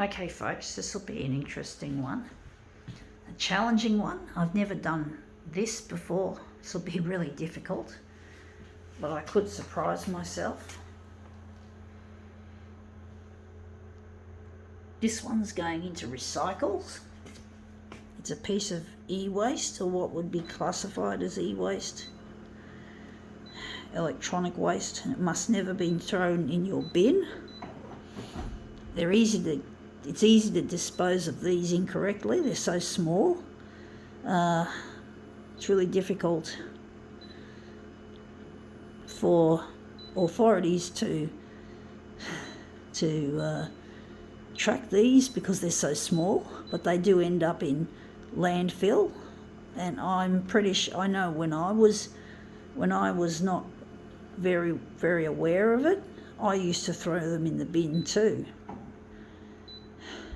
Okay folks, this will be an interesting one, a challenging one. I've never done this before. This will be really difficult, but I could surprise myself. This one's going into recycles. It's a piece of e-waste, or what would be classified as e-waste, electronic waste, and it must never be thrown in your bin. It's easy to dispose of these incorrectly. They're so small. It's really difficult for authorities to track these because they're so small, but they do end up in landfill. And I'm pretty sure, I know when I was not very aware of it, I used to throw them in the bin too.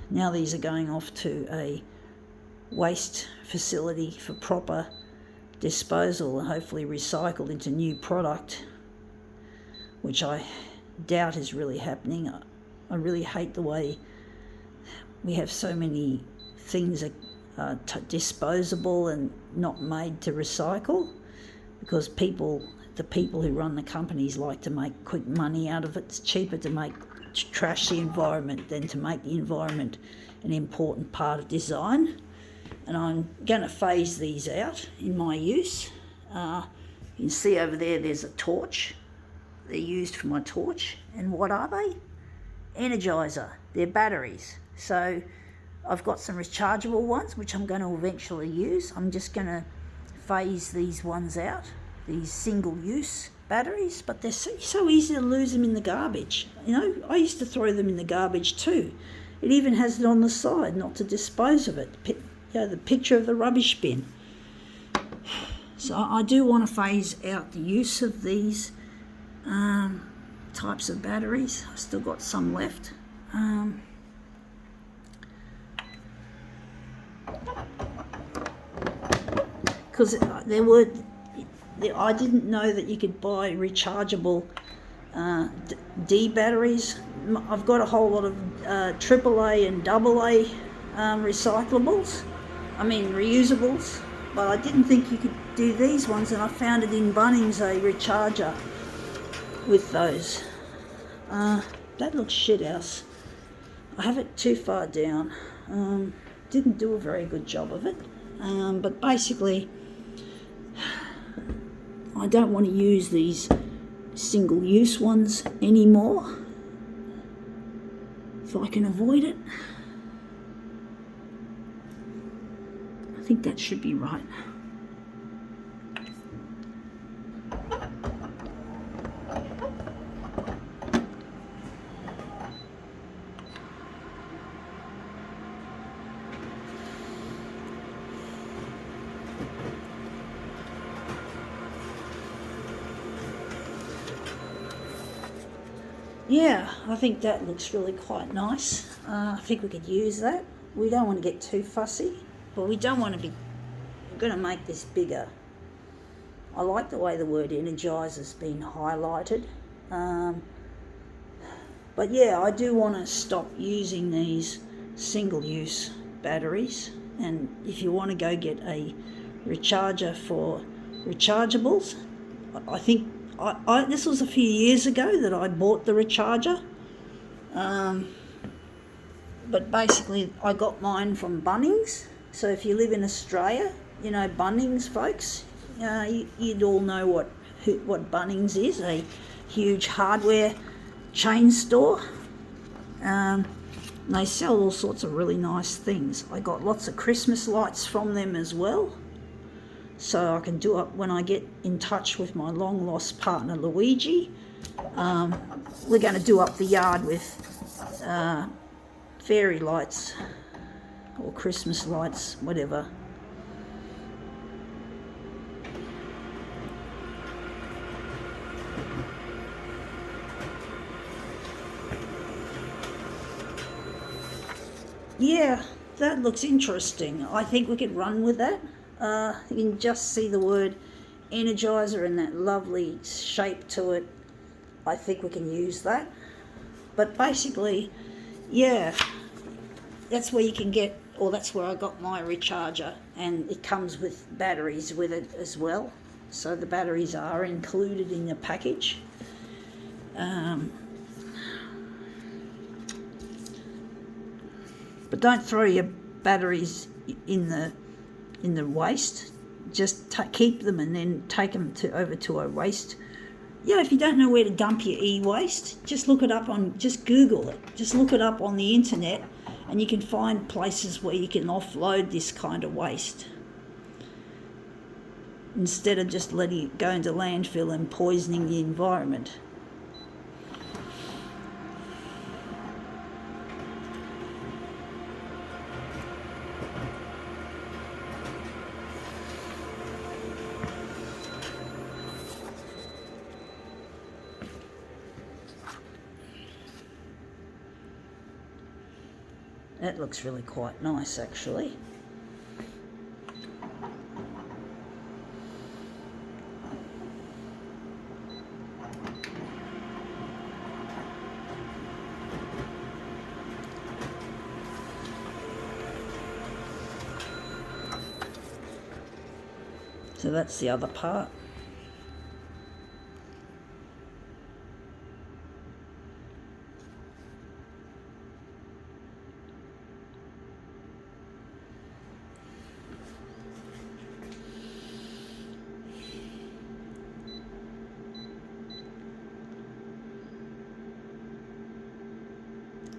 Now these are going off to a waste facility for proper disposal and hopefully recycled into new product, which I doubt is really happening. I really hate the way we have so many things that are disposable and not made to recycle, because the people who run the companies like to make quick money out of it. It's cheaper to trash the environment than to make the environment an important part of design. And I'm going to phase these out in my use. You can see over there's a torch. They're used for my torch. And what are they? Energizer. They're batteries. So I've got some rechargeable ones which I'm going to eventually use. I'm just going to phase these ones out, these single-use batteries, but they're so easy to lose them in the garbage. You know, I used to throw them in the garbage too. It even has it on the side not to dispose of it. The picture of the rubbish bin. So I do want to phase out the use of these types of batteries. I've still got some left. Because I didn't know that you could buy rechargeable D batteries. I've got a whole lot of AAA and AA reusables, but I didn't think you could do these ones, and I found it in Bunnings, a recharger with those. That looks shit house. I have it too far down. Didn't do a very good job of it, but basically I don't want to use these single-use ones anymore if I can avoid it. I think that should be right. Yeah, I think that looks really quite nice. I think we could use that. We don't want to get too fussy, but we don't want to be... We're going to make this bigger. I like the way the word Energizer's been highlighted. But yeah, I do want to stop using these single-use batteries. And if you want to go get a recharger for rechargeables, I think this was a few years ago that I bought the recharger. But basically I got mine from Bunnings. So if you live in Australia, you know Bunnings, folks. You'd all know what Bunnings is, a huge hardware chain store. And they sell all sorts of really nice things. I got lots of Christmas lights from them as well. So I can do it when I get in touch with my long lost partner Luigi. We're going to do up the yard with fairy lights or Christmas lights, whatever. Yeah, that looks interesting. I think we could run with that. You can just see the word Energizer and that lovely shape to it. I think we can use that. But basically, yeah, that's where you can get, or that's where I got my recharger, and it comes with batteries with it as well. So the batteries are included in the package. But don't throw your batteries in the waste. Just keep them and then take them over to a waste. Yeah, if you don't know where to dump your e-waste, just look it up just Google it. Just look it up on the internet, and you can find places where you can offload this kind of waste, instead of just letting it go into landfill and poisoning the environment. That looks really quite nice, actually. So that's the other part.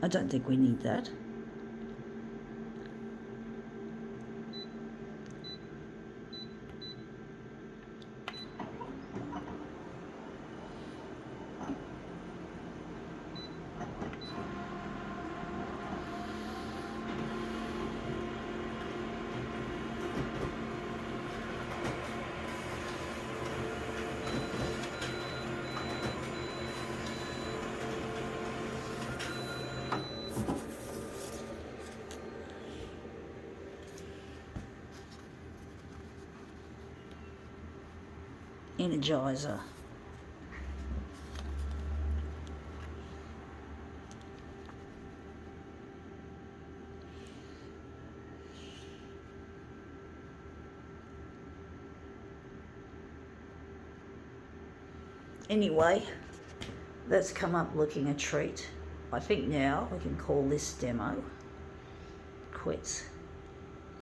I don't think we need that. Energizer. Anyway, that's come up looking a treat. I think now we can call this demo quits.